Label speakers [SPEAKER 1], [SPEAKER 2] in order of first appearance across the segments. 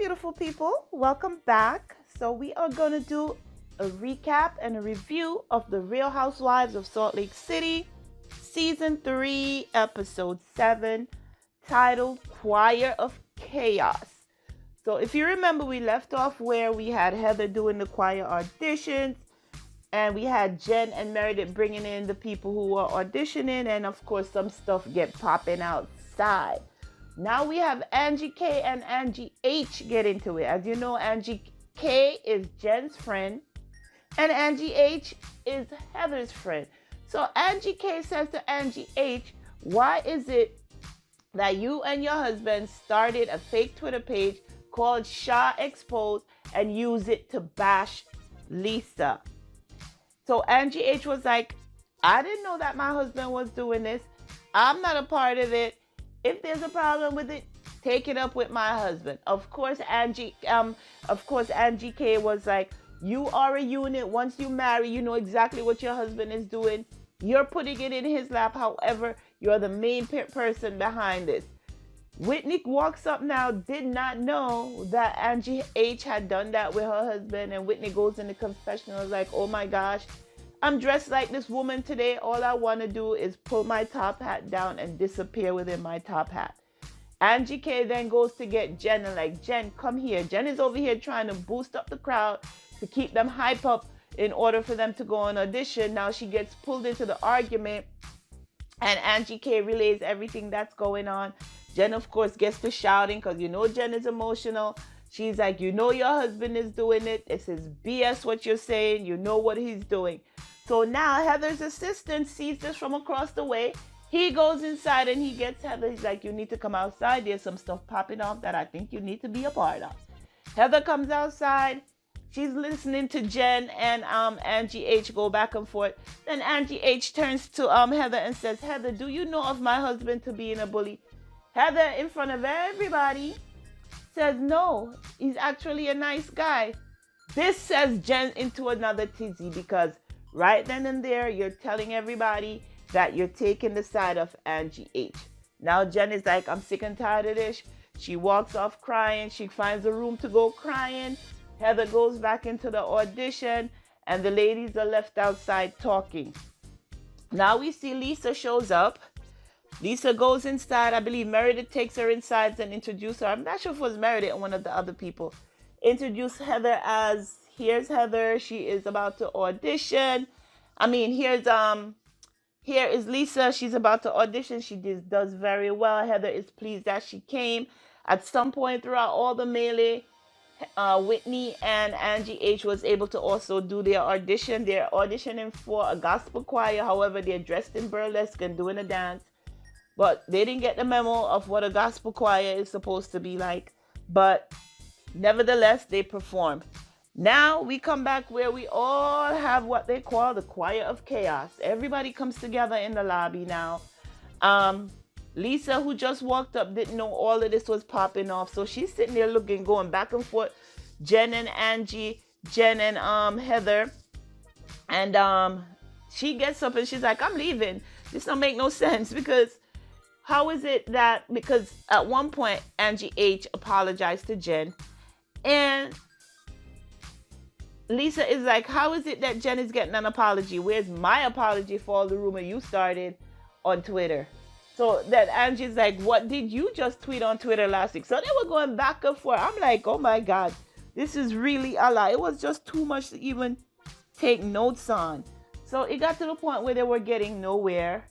[SPEAKER 1] beautiful people. Welcome back. So, we are going to do a recap and a review of The Real Housewives of Salt Lake City, Season 3, Episode 7, titled Choir of Chaos. So, if you remember, we left off where we had Heather doing the choir auditions, and we had Jen and Meredith bringing in the people who were auditioning, and of course, some stuff get popping outside. Now we have Angie K and Angie H get into it. As you know, Angie K is Jen's friend, and Angie H is Heather's friend. So Angie K says to Angie H, why is it that you and your husband started a fake Twitter page called Shah Exposed and use it to bash Lisa? So Angie H was like, I didn't know that my husband was doing this. I'm not a part of it. If there's a problem with it, take it up with my husband. Of course, Angie K was like, you are a unit. Once you marry, you know exactly what your husband is doing. You're putting it in his lap. However, you're the main person behind this. Whitney walks up now, did not know that Angie H had done that with her husband. And Whitney goes in the confessional like, oh my gosh, I'm dressed like this woman today. All I want to do is pull my top hat down and disappear within my top hat. Angie K then goes to get Jen and like, Jen, come here. Jen is over here trying to boost up the crowd to keep them hype up in order for them to go on audition. Now she gets pulled into the argument and Angie K relays everything that's going on. Jen, of course, gets to shouting because you know Jen is emotional. She's like, you know your husband is doing it. This is BS what you're saying. You know what he's doing. So now Heather's assistant sees this from across the way. He goes inside and he gets Heather. He's like, you need to come outside. There's some stuff popping off that I think you need to be a part of. Heather comes outside. She's listening to Jen and Angie H go back and forth. Then Angie H turns to Heather and says, Heather, do you know of my husband to being a bully? Heather, in front of everybody, says, no, he's actually a nice guy. This sends Jen into another tizzy because right then and there, you're telling everybody that you're taking the side of Angie H. Now Jen is like, I'm sick and tired of this. She walks off crying. She finds a room to go crying. Heather goes back into the audition, and the ladies are left outside talking. Now we see Lisa shows up. Lisa goes inside. I believe Meredith takes her inside and introduces her. I'm not sure if it was Meredith or one of the other people. Introduce Heather as, here's Heather. She is about to audition. Here is Lisa. She's about to audition. She does very well. Heather is pleased that she came. At some point throughout all the melee, Whitney and Angie H was able to also do their audition. They're auditioning for a gospel choir. However, they're dressed in burlesque and doing a dance. But they didn't get the memo of what a gospel choir is supposed to be like. But nevertheless, they perform. Now we come back where we all have what they call the choir of chaos. Everybody comes together in the lobby now. Lisa, who just walked up, didn't know all of this was popping off. So she's sitting there looking, going back and forth. Jen and Angie, Jen and Heather. And she gets up and she's like, I'm leaving. This don't make no sense because how is it that, because at one point, Angie H apologized to Jen. And Lisa is like, how is it that Jen is getting an apology? Where's my apology for all the rumor you started on Twitter? So that Angie's like, what did you just tweet on Twitter last week? So they were going back and forth. I'm like, oh my God, this is really a lot. It was just too much to even take notes on. So it got to the point where they were getting nowhere.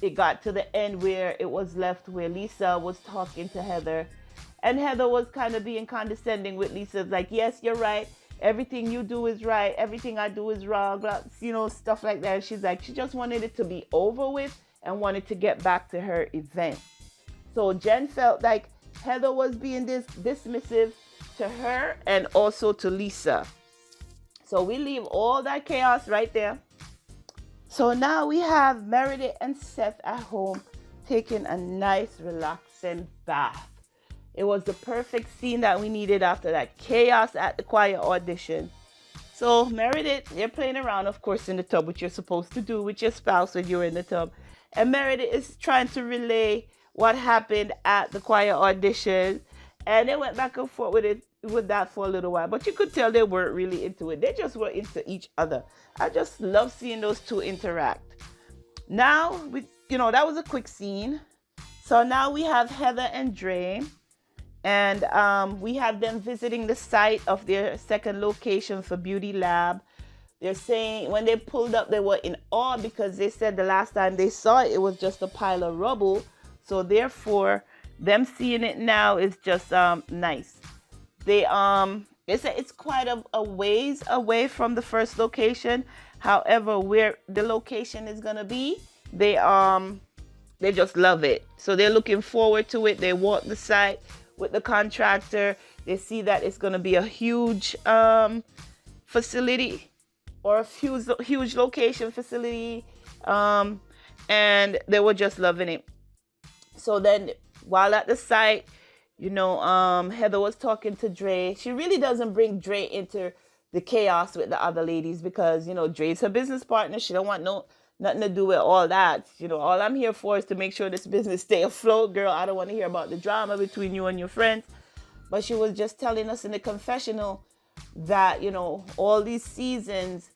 [SPEAKER 1] It got to the end where it was left where Lisa was talking to Heather. And Heather was kind of being condescending with Lisa. Like, yes, you're right. Everything you do is right. Everything I do is wrong. You know, stuff like that. She's like, she just wanted it to be over with and wanted to get back to her event. So Jen felt like Heather was being dismissive to her and also to Lisa. So we leave all that chaos right there. So now we have Meredith and Seth at home taking a nice relaxing bath. It was the perfect scene that we needed after that chaos at the choir audition. So Meredith, they're playing around, of course, in the tub, which you're supposed to do with your spouse when you're in the tub. And Meredith is trying to relay what happened at the choir audition. And they went back and forth with that for a little while. But you could tell they weren't really into it. They just were into each other. I just love seeing those two interact. Now that was a quick scene. So now we have Heather and Dre, and we have them visiting the site of their second location for Beauty Lab. They're saying when they pulled up, they were in awe because they said the last time they saw it, it was just a pile of rubble. So therefore, them seeing it now is just nice. They say it's quite a ways away from the first location. However, where the location is gonna be, they just love it. So they're looking forward to it. They walk the site with the contractor. They see that it's gonna be a huge facility, or a huge location facility, and they were just loving it. So then, while at the site, Heather was talking to Dre. She really doesn't bring Dre into the chaos with the other ladies because, Dre's her business partner. She don't want nothing to do with all that. All I'm here for is to make sure this business stay afloat, girl. I don't want to hear about the drama between you and your friends. But she was just telling us in the confessional that, all these seasons,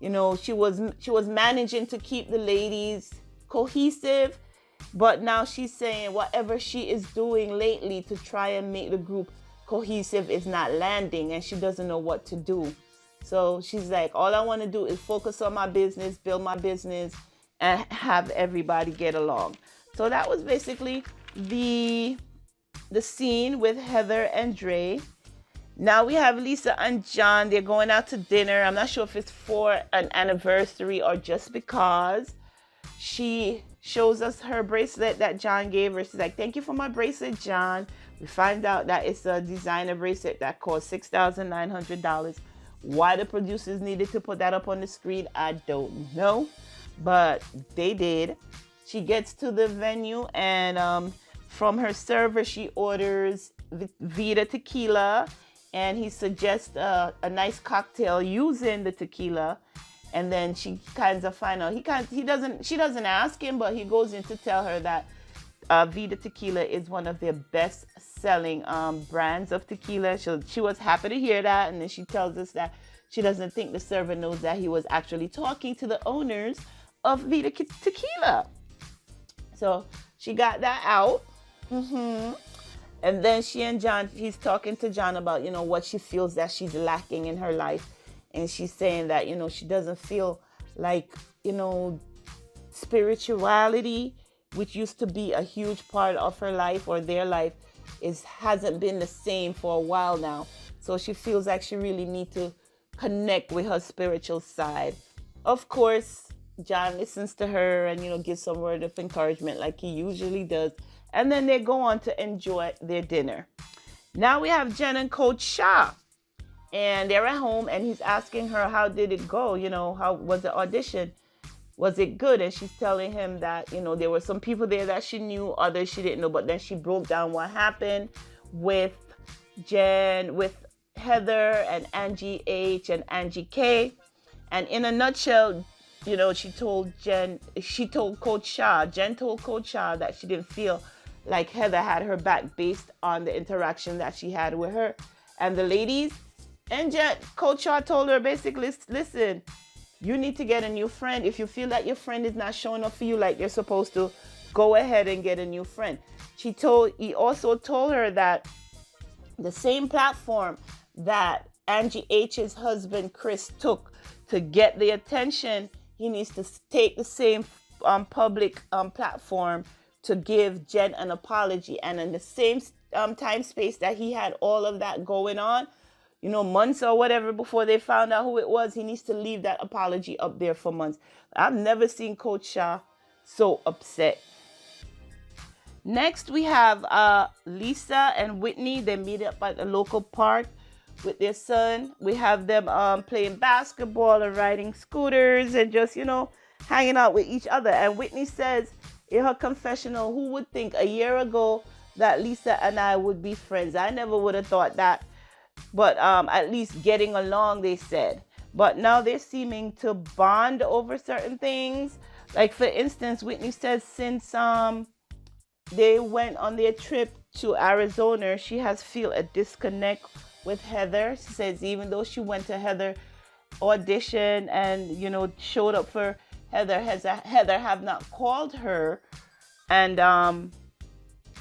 [SPEAKER 1] she was managing to keep the ladies cohesive. But now she's saying whatever she is doing lately to try and make the group cohesive is not landing, and she doesn't know what to do. So she's like, all I want to do is focus on my business, build my business, and have everybody get along. So that was basically the scene with Heather and Dre. Now we have Lisa and John. They're going out to dinner. I'm not sure if it's for an anniversary or just because. She shows us her bracelet that John gave her. She's like, thank you for my bracelet, John. We find out that it's a designer bracelet that cost $6,900. Why the producers needed to put that up on the screen, I don't know. But they did. She gets to the venue, and from her server, she orders Vida tequila. And he suggests a nice cocktail using the tequila. And then she kind of find out she doesn't ask him, but he goes in to tell her that Vida Tequila is one of their best selling brands of tequila. She was happy to hear that, and then she tells us that she doesn't think the server knows that he was actually talking to the owners of Vida Tequila. So she got that out. And then he's talking to John about what she feels that she's lacking in her life. And she's saying that, she doesn't feel like, spirituality, which used to be a huge part of her life or their life, hasn't been the same for a while now. So she feels like she really needs to connect with her spiritual side. Of course, John listens to her and, gives some word of encouragement like he usually does. And then they go on to enjoy their dinner. Now we have Jen and Coach Shah. And they're at home, and he's asking her, how did it go? How was the audition? Was it good? And she's telling him that, there were some people there that she knew, others she didn't know. But then she broke down what happened with Jen, with Heather and Angie H and Angie K. And in a nutshell, Jen told Coach Shah that she didn't feel like Heather had her back based on the interaction that she had with her and the ladies. And Coach Shah told her basically, listen, you need to get a new friend. If you feel that your friend is not showing up for you like you're supposed to, go ahead and get a new friend. He also told her that the same platform that Angie H's husband Chris took to get the attention, he needs to take the same public platform to give Jen an apology. And in the same time space that he had all of that going on, months or whatever before they found out who it was, he needs to leave that apology up there for months. I've never seen Coach Shah so upset. Next, we have Lisa and Whitney. They meet up at a local park with their son. We have them playing basketball and riding scooters and just, hanging out with each other. And Whitney says in her confessional, who would think a year ago that Lisa and I would be friends? I never would have thought that. But at least getting along, they said. But now they're seeming to bond over certain things. Like, for instance, Whitney says since they went on their trip to Arizona, she has feel a disconnect with Heather. She says even though she went to Heather audition and showed up for Heather, Heather have not called her and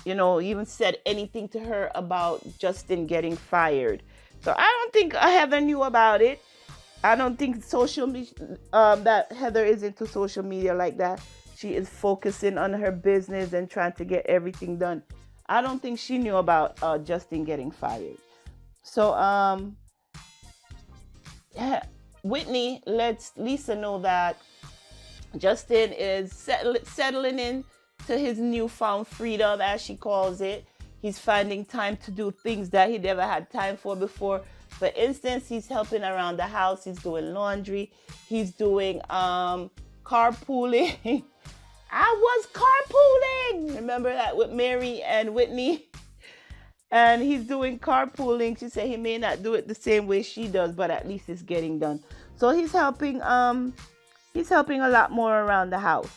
[SPEAKER 1] even said anything to her about Justin getting fired. So I don't think Heather knew about it. I don't think social media, that Heather is into social media like that. She is focusing on her business and trying to get everything done. I don't think she knew about Justin getting fired. So Whitney lets Lisa know that Justin is settling in to his newfound freedom, as she calls it. He's finding time to do things that he never had time for before. For instance, he's helping around the house. He's doing laundry. He's doing carpooling. I was carpooling. Remember that with Mary and Whitney? And he's doing carpooling. She said he may not do it the same way she does, but at least it's getting done. So he's helping a lot more around the house.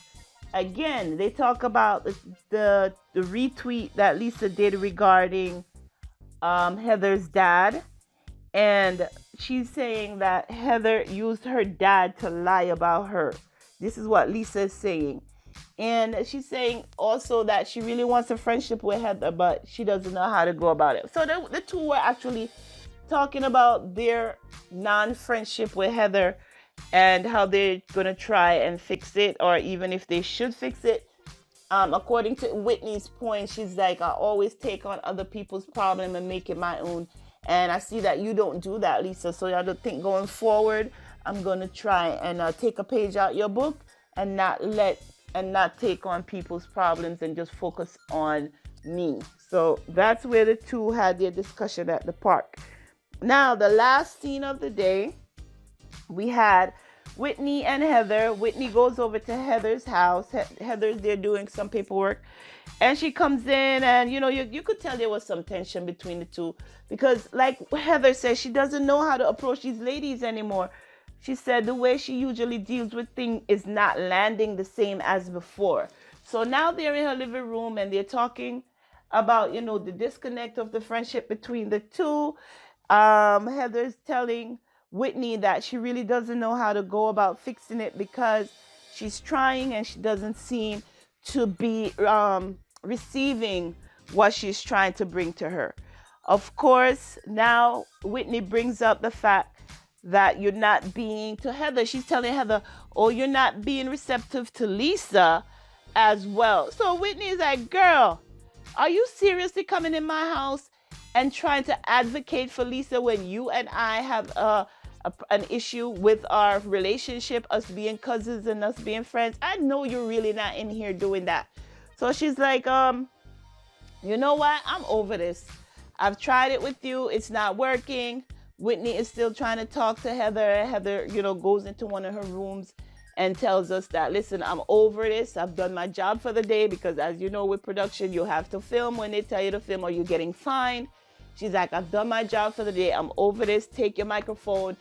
[SPEAKER 1] Again, they talk about the retweet that Lisa did regarding Heather's dad. And she's saying that Heather used her dad to lie about her. This is what Lisa is saying. And she's saying also that she really wants a friendship with Heather, but she doesn't know how to go about it. So the two were actually talking about their non-friendship with Heather and how they're going to try and fix it, or even if they should fix it. According to Whitney's point, she's like, I always take on other people's problem and make it my own. And I see that you don't do that, Lisa. So I don't think going forward, I'm going to try and take a page out your book and not take on people's problems and just focus on me. So that's where the two had their discussion at the park. Now, the last scene of the day, we had Whitney and Heather. Whitney goes over to Heather's house. Heather's there doing some paperwork. And she comes in and, you could tell there was some tension between the two. Because like Heather says, she doesn't know how to approach these ladies anymore. She said the way she usually deals with things is not landing the same as before. So now they're in her living room and they're talking about, the disconnect of the friendship between the two. Heather's telling Whitney that she really doesn't know how to go about fixing it because she's trying and she doesn't seem to be receiving what she's trying to bring to her. Of course, now Whitney brings up the fact that you're not being to Heather. She's telling Heather, oh, you're not being receptive to Lisa as well. So Whitney is like, girl, are you seriously coming in my house and trying to advocate for Lisa when you and I have an issue with our relationship, us being cousins and us being friends? I know you're really not in here doing that. So she's like, you know what? I'm over this. I've tried it with you. It's not working. Whitney is still trying to talk to Heather. Heather, goes into one of her rooms and tells us that, listen, I'm over this. I've done my job for the day because, as you know, with production, you have to film when they tell you to film or you're getting fined. She's like, I've done my job for the day. I'm over this. Take your microphone.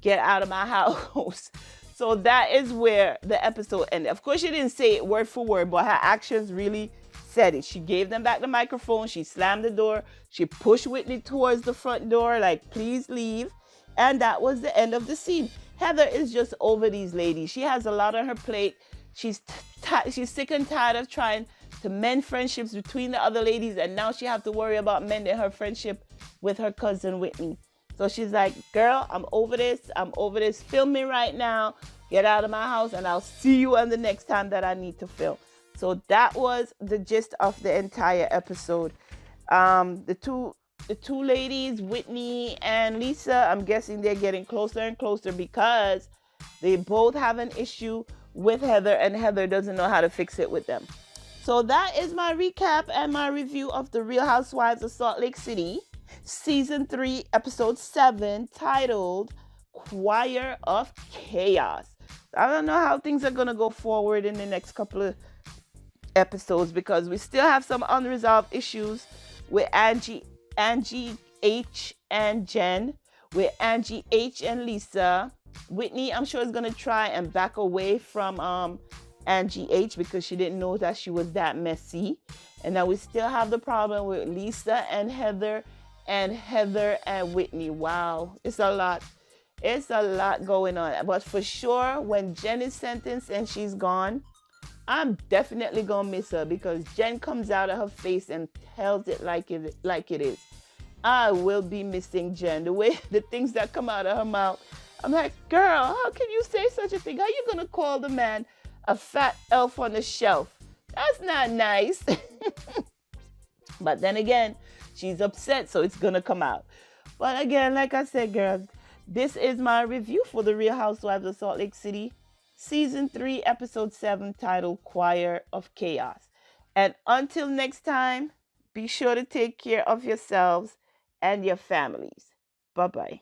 [SPEAKER 1] Get out of my house. So that is where the episode ended. Of course, she didn't say it word for word, but her actions really said it. She gave them back the microphone. She slammed the door. She pushed Whitney towards the front door, like, please leave. And that was the end of the scene. Heather is just over these ladies. She has a lot on her plate. She's sick and tired of trying to mend friendships between the other ladies, and now she have to worry about mending her friendship with her cousin Whitney. So she's like, girl, I'm over this. I'm over this. Film me right now. Get out of my house, and I'll see you on the next time that I need to film. So that was the gist of the entire episode. The two ladies, Whitney and Lisa, I'm guessing they're getting closer and closer because they both have an issue with Heather, and Heather doesn't know how to fix it with them. So that is my recap and my review of The Real Housewives of Salt Lake City, Season 3, Episode 7, titled Choir of Chaos. I don't know how things are going to go forward in the next couple of episodes because we still have some unresolved issues with Angie H and Jen, with Angie H and Lisa. Whitney, I'm sure, is going to try and back away from Angie H because she didn't know that she was that messy. And now we still have the problem with Lisa and Heather and Whitney. Wow, it's a lot. It's a lot going on. But for sure, when Jen is sentenced and she's gone, I'm definitely gonna miss her because Jen comes out of her face and tells it like it is. I will be missing Jen. The way the things that come out of her mouth. I'm like, girl, how can you say such a thing? How you gonna call the man a fat elf on the shelf? That's not nice. But then again, she's upset, so it's gonna come out. But again, like I said, girls, this is my review for The Real Housewives of Salt Lake City, Season 3, Episode 7, titled Choir of Chaos. And until next time, be sure to take care of yourselves and your families. Bye bye.